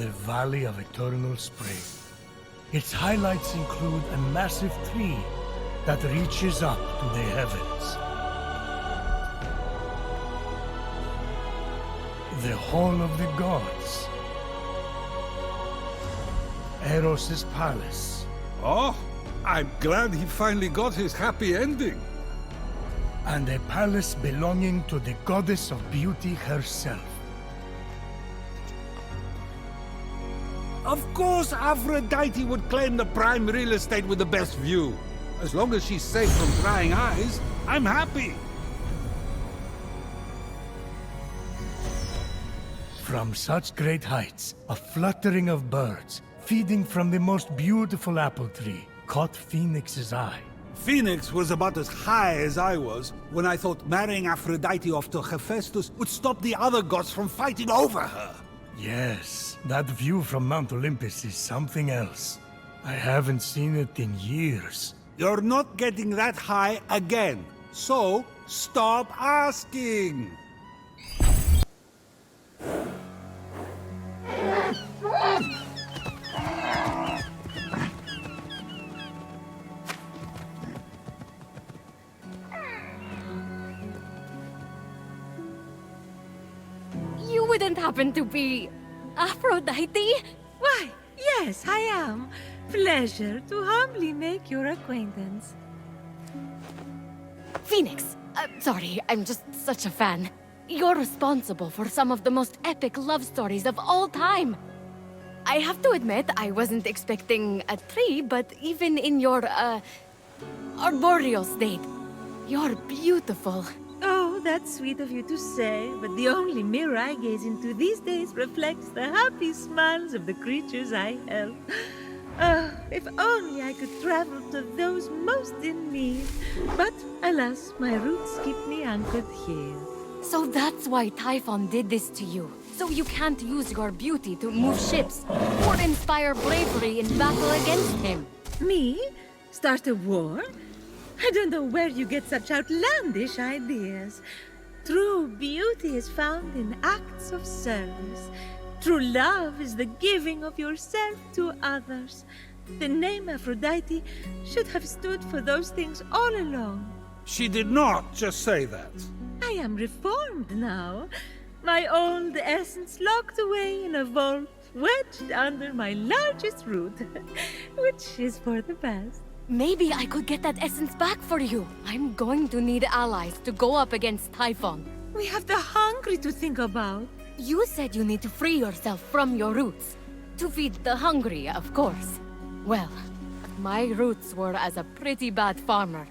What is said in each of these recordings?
the Valley of Eternal Spring. Its highlights include a massive tree that reaches up to the heavens. The Hall of the Gods. Eros' palace. Oh, I'm glad he finally got his happy ending. And a palace belonging to the goddess of beauty herself. Of course Aphrodite would claim the prime real estate with the best view. As long as she's safe from prying eyes, I'm happy. From such great heights, a fluttering of birds, feeding from the most beautiful apple tree, caught Phoenix's eye. Phoenix was about as high as I was when I thought marrying Aphrodite off to Hephaestus would stop the other gods from fighting over her. Yes, that view from Mount Olympus is something else. I haven't seen it in years. You're not getting that high again, so stop asking. You wouldn't happen to be Aphrodite? Why, yes, I am. Pleasure to humbly make your acquaintance. Phoenix. Sorry, I'm just such a fan. You're responsible for some of the most epic love stories of all time. I have to admit, I wasn't expecting a tree, but even in your, arboreal state, you're beautiful. Oh, that's sweet of you to say, but the only mirror I gaze into these days reflects the happy smiles of the creatures I help. Oh, if only I could travel to those most in need. But alas, my roots keep me anchored here. So that's why Typhon did this to you. So you can't use your beauty to move ships or inspire bravery in battle against him. Me? Start a war? I don't know where you get such outlandish ideas. True beauty is found in acts of service. True love is the giving of yourself to others. The name Aphrodite should have stood for those things all along. She did not just say that. I am reformed now. My old essence locked away in a vault, wedged under my largest root, which is for the best. Maybe I could get that essence back for you. I'm going to need allies to go up against Typhon. We have the hungry to think about. You said you need to free yourself from your roots. To feed the hungry, of course. Well, my roots were as a pretty bad farmer.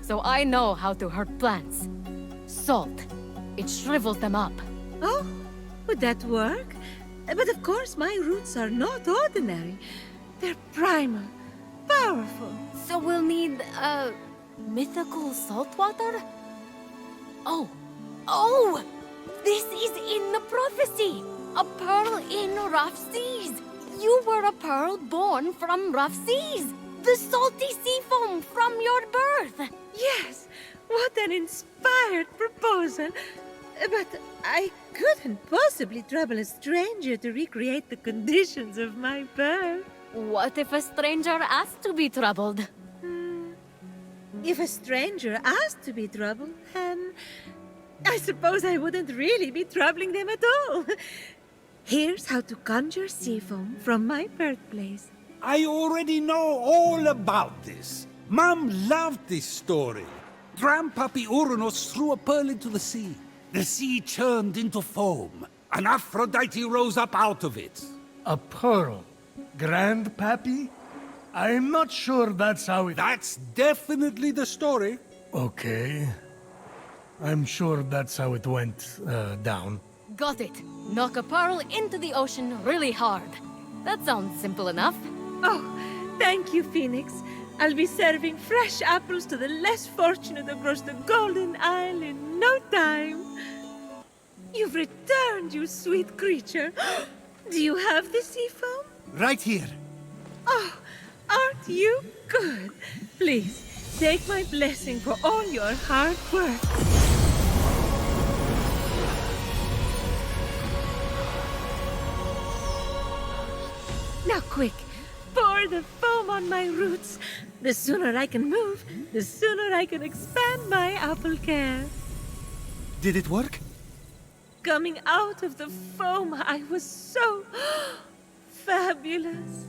So I know how to hurt plants. Salt. It shrivels them up. Oh, would that work? But of course my roots are not ordinary. They're primal, powerful. So we'll need, mythical salt water? Oh! This is in the prophecy! A pearl in rough seas! You were a pearl born from rough seas! The salty sea foam from your birth! Yes, what an inspired proposal! But I couldn't possibly trouble a stranger to recreate the conditions of my birth. What if a stranger asked to be troubled? If a stranger asked to be troubled, then I suppose I wouldn't really be troubling them at all. Here's how to conjure sea foam from my birthplace. I already know all about this. Mom loved this story. Grandpappy Uranus threw a pearl into the sea. The sea churned into foam, and Aphrodite rose up out of it. A pearl? Grandpappy? I'm not sure that's how it... That's definitely the story. Okay. I'm sure that's how it went, down. Got it. Knock a pearl into the ocean really hard. That sounds simple enough. Oh, thank you, Phoenix. I'll be serving fresh apples to the less fortunate across the Golden Isle in no time. You've returned, you sweet creature. Do you have the sea foam? Right here. Oh, aren't you good? Please, take my blessing for all your hard work. Now quick, pour the foam on my roots. The sooner I can move, the sooner I can expand my apple care. Did it work? Coming out of the foam, I was so fabulous.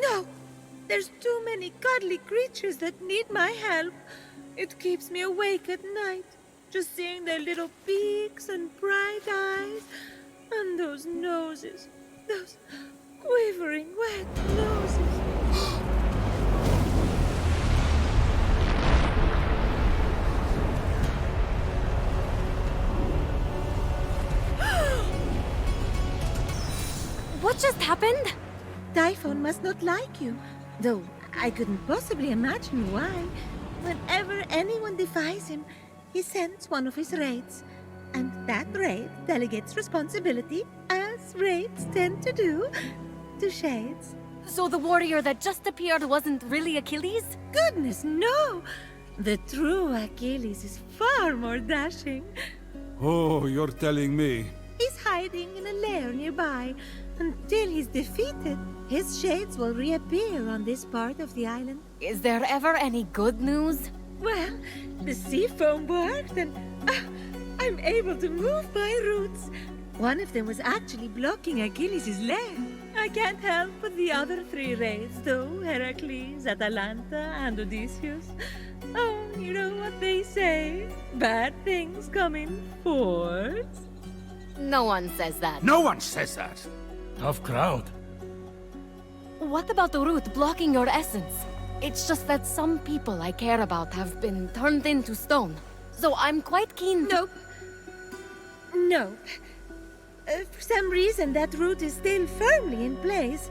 No, there's too many cuddly creatures that need my help. It keeps me awake at night, just seeing their little beaks and bright eyes, and those noses, those quivering wet noses. What just happened? Typhon must not like you, though I couldn't possibly imagine why. Whenever anyone defies him, he sends one of his raids. And that raid delegates responsibility, as raids tend to do, to shades. So the warrior that just appeared wasn't really Achilles? Goodness, no! The true Achilles is far more dashing. Oh, you're telling me. He's hiding in a lair nearby. Until he's defeated, his shades will reappear on this part of the island. Is there ever any good news? Well, the sea foam worked and I'm able to move my roots. One of them was actually blocking Achilles' lair. I can't help but the other three raids, though, Heracles, Atalanta, and Odysseus. Oh, you know what they say? Bad things come in fours. No one says that. No one says that. Tough crowd. What about the root blocking your essence? It's just that some people I care about have been turned into stone. So I'm quite keen to... Nope. Nope. For some reason, that root is still firmly in place.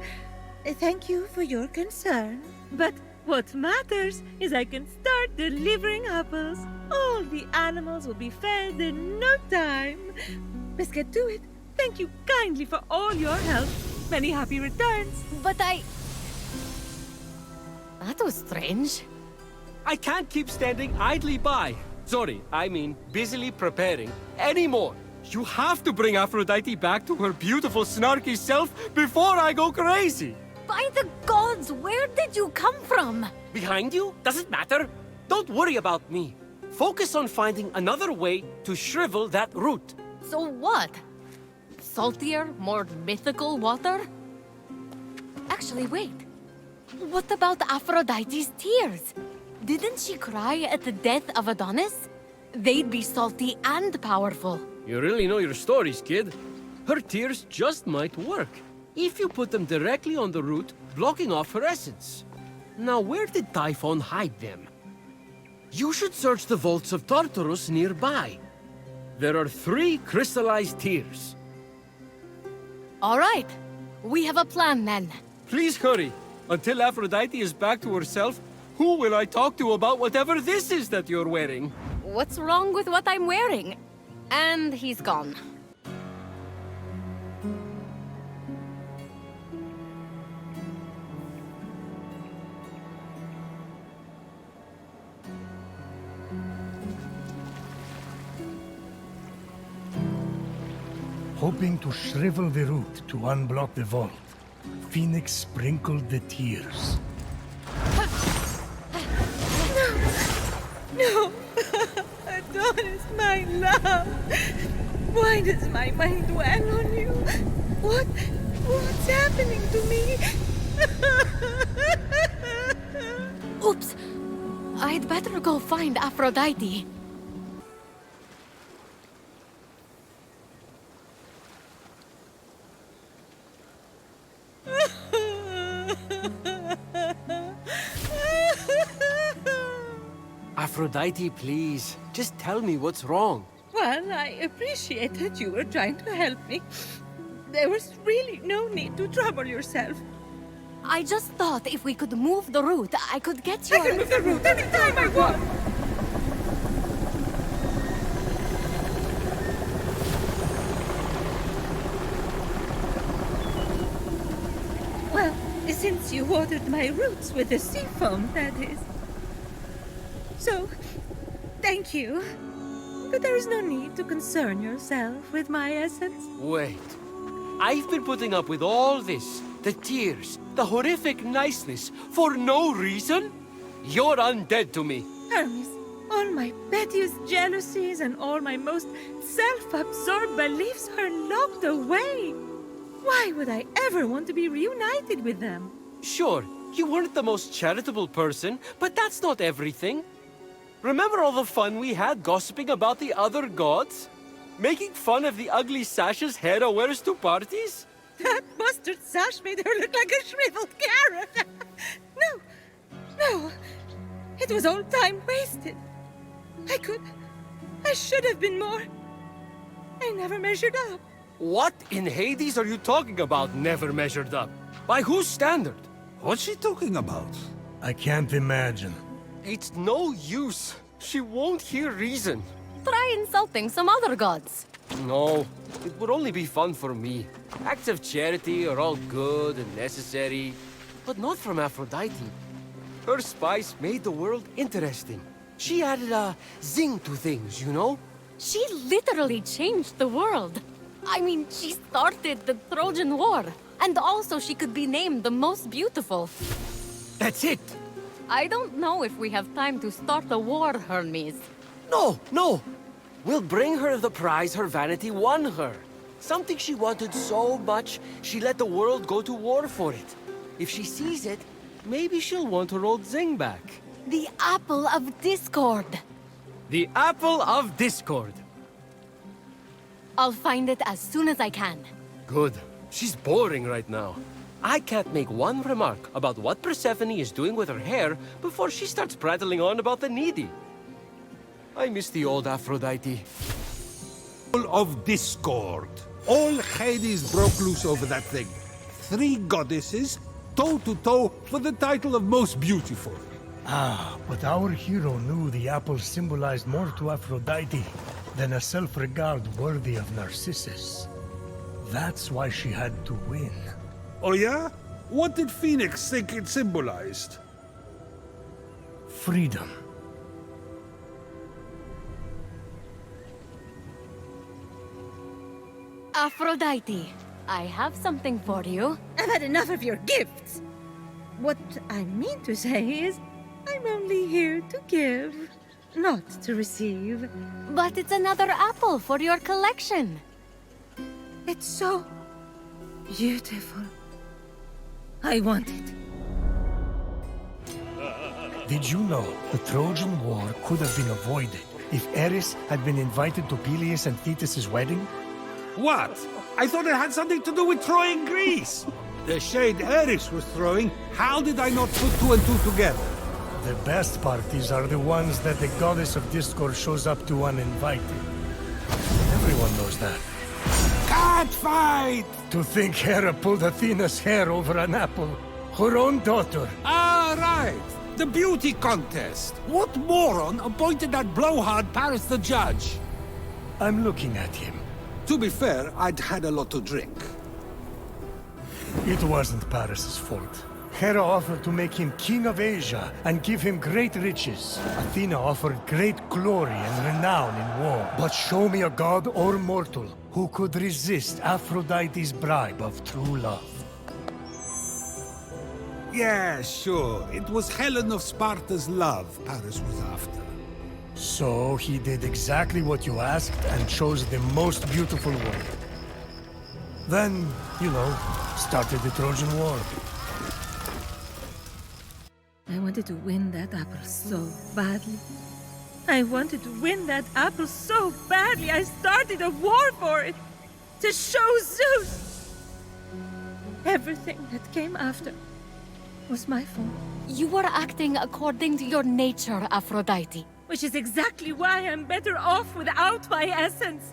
Thank you for your concern. But what matters is I can start delivering apples. All the animals will be fed in no time. Let's get to it. Thank you kindly for all your help. Many happy returns. But I... That was strange. I can't keep standing idly by. Sorry, I mean busily preparing anymore. You have to bring Aphrodite back to her beautiful, snarky self before I go crazy. By the gods, where did you come from? Behind you? Does it matter? Don't worry about me. Focus on finding another way to shrivel that root. So what? Saltier, more mythical water? Actually, wait. What about Aphrodite's tears? Didn't she cry at the death of Adonis? They'd be salty and powerful. You really know your stories, kid. Her tears just might work, if you put them directly on the root, blocking off her essence. Now, where did Typhon hide them? You should search the vaults of Tartarus nearby. There are 3 crystallized tears. All right. We have a plan then. Please hurry. Until Aphrodite is back to herself, who will I talk to about whatever this is that you're wearing? What's wrong with what I'm wearing? And he's gone. Hoping to shrivel the root to unblock the vault, Phoenix sprinkled the tears. No! Adonis, my love! Why does my mind dwell on you? What's happening to me? Oops! I'd better go find Aphrodite. Aphrodite, please. Just tell me what's wrong. Well, I appreciate that you were trying to help me. There was really no need to trouble yourself. I just thought if we could move the root, I could get your... I can move the root anytime I want! Well, since you watered my roots with the sea foam, that is. So, thank you. But there is no need to concern yourself with my essence. Wait. I've been putting up with all this the tears, the horrific niceness, for no reason? You're undead to me. Hermes, all my pettiest jealousies and all my most self-absorbed beliefs are locked away. Why would I ever want to be reunited with them? Sure, you weren't the most charitable person, but that's not everything. Remember all the fun we had gossiping about the other gods? Making fun of the ugly sashes Hera wears to parties? That mustard sash made her look like a shriveled carrot. No. It was all time wasted. I should have been more. I never measured up. What in Hades are you talking about, never measured up? By whose standard? What's she talking about? I can't imagine. It's no use. She won't hear reason. Try insulting some other gods. No, it would only be fun for me. Acts of charity are all good and necessary, but not from Aphrodite. Her spice made the world interesting. She added a zing to things, you know? She literally changed the world. I mean, she started the Trojan War. And also she could be named the most beautiful. That's it! I don't know if we have time to start a war, Hermes. No! We'll bring her the prize her vanity won her. Something she wanted so much, she let the world go to war for it. If she sees it, maybe she'll want her old zing back. The Apple of Discord. The Apple of Discord. I'll find it as soon as I can. Good. She's boring right now. I can't make one remark about what Persephone is doing with her hair before she starts prattling on about the needy. I miss the old Aphrodite. Of discord. All Hades broke loose over that thing. 3 goddesses, toe-to-toe for the title of most beautiful. But our hero knew the apple symbolized more to Aphrodite than a self-regard worthy of Narcissus. That's why she had to win. Oh yeah? What did Phoenix think it symbolized? Freedom. Aphrodite, I have something for you. I've had enough of your gifts. What I mean to say is, I'm only here to give, not to receive. But it's another apple for your collection. It's so beautiful. I want it. Did you know the Trojan War could have been avoided if Eris had been invited to Peleus and Thetis' wedding? What? I thought it had something to do with Troy and Greece. The shade Eris was throwing, how did I not put 2 and 2 together? The best parties are the ones that the goddess of discord shows up to uninvited. Everyone knows that. Cat fight! To think Hera pulled Athena's hair over an apple. Her own daughter. Ah, right. The beauty contest. What moron appointed that blowhard Paris the judge? I'm looking at him. To be fair, I'd had a lot to drink. It wasn't Paris's fault. Hera offered to make him king of Asia and give him great riches. Athena offered great glory and renown in war. But show me a god or mortal who could resist Aphrodite's bribe of true love. Yeah, sure. It was Helen of Sparta's love Paris was after. So he did exactly what you asked and chose the most beautiful woman. Then, started the Trojan War. I wanted to win that apple so badly. I wanted to win that apple so badly, I started a war for it. To show Zeus! Everything that came after was my fault. You were acting according to your nature, Aphrodite. Which is exactly why I'm better off without my essence.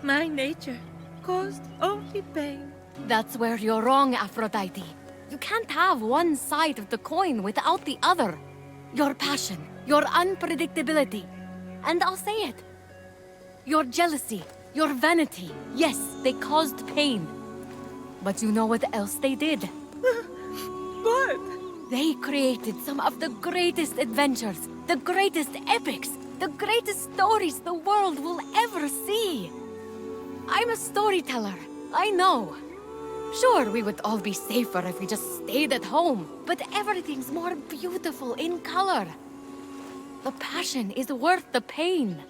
My nature caused only pain. That's where you're wrong, Aphrodite. You can't have one side of the coin without the other. Your passion, your unpredictability, and I'll say it. Your jealousy, your vanity, yes, they caused pain. But you know what else they did? What? They created some of the greatest adventures, the greatest epics, the greatest stories the world will ever see. I'm a storyteller, I know. Sure, we would all be safer if we just stayed at home, but everything's more beautiful in color. The passion is worth the pain.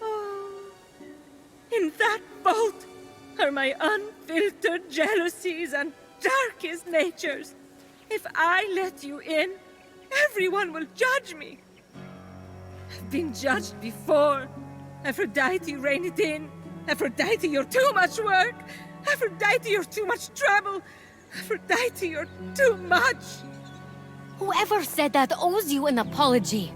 Oh, in that boat are my unfiltered jealousies and darkest natures. If I let you in, everyone will judge me. I've been judged before. Aphrodite, rein it in. Aphrodite, you're too much work. Aphrodite, you're too much trouble. Aphrodite, you're too much. Whoever said that owes you an apology.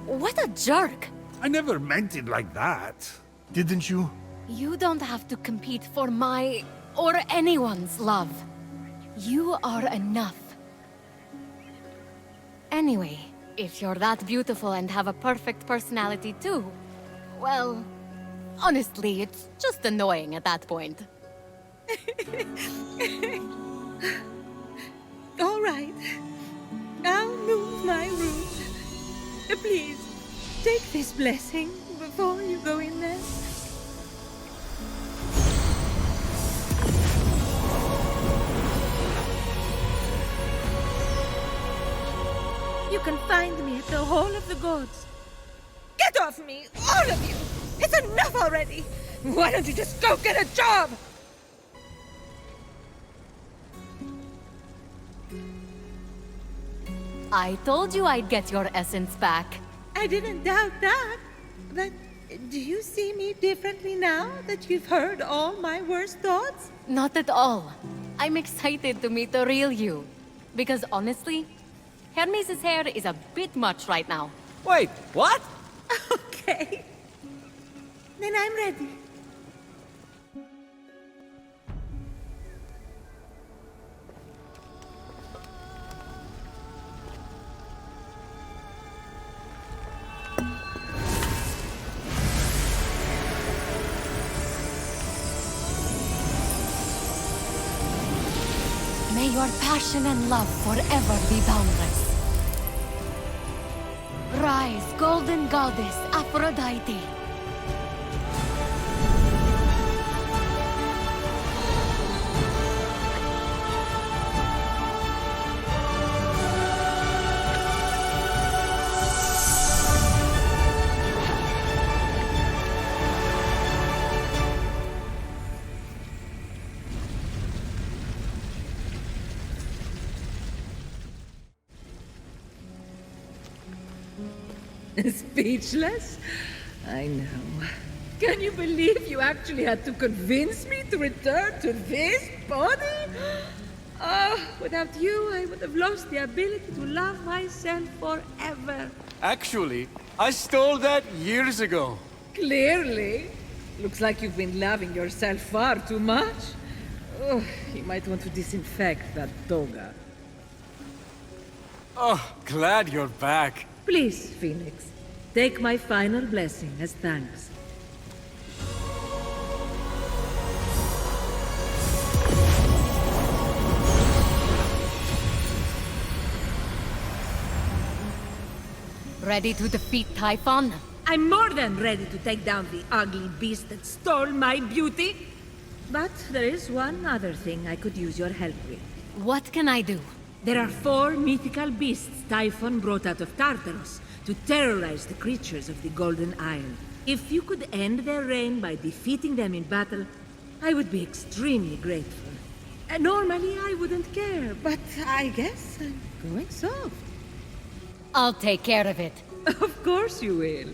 What a jerk. I never meant it like that. Didn't you? You don't have to compete for my or anyone's love. You are enough. Anyway, if you're that beautiful and have a perfect personality too, well, honestly, it's just annoying at that point. All right. I'll move my room. Please, take this blessing before you go in there. You can find me at the Hall of the Gods. Get off me, all of you! It's enough already! Why don't you just go get a job? I told you I'd get your essence back. I didn't doubt that. But do you see me differently now that you've heard all my worst thoughts? Not at all. I'm excited to meet the real you. Because honestly, Hermes' hair is a bit much right now. Wait, what? Okay. Then I'm ready. May your passion and love forever be boundless. Rise, golden goddess Aphrodite. Speechless? I know. Can you believe you actually had to convince me to return to this body? Oh, without you, I would have lost the ability to love myself forever. Actually, I stole that years ago. Clearly. Looks like you've been loving yourself far too much. Oh, you might want to disinfect that toga. Oh, glad you're back. Please, Phoenix, take my final blessing as thanks. Ready to defeat Typhon? I'm more than ready to take down the ugly beast that stole my beauty. But there is one other thing I could use your help with. What can I do? There are 4 mythical beasts Typhon brought out of Tartarus to terrorize the creatures of the Golden Isle. If you could end their reign by defeating them in battle, I would be extremely grateful. Normally, I wouldn't care, but I guess I'm going soft. I'll take care of it. Of course you will.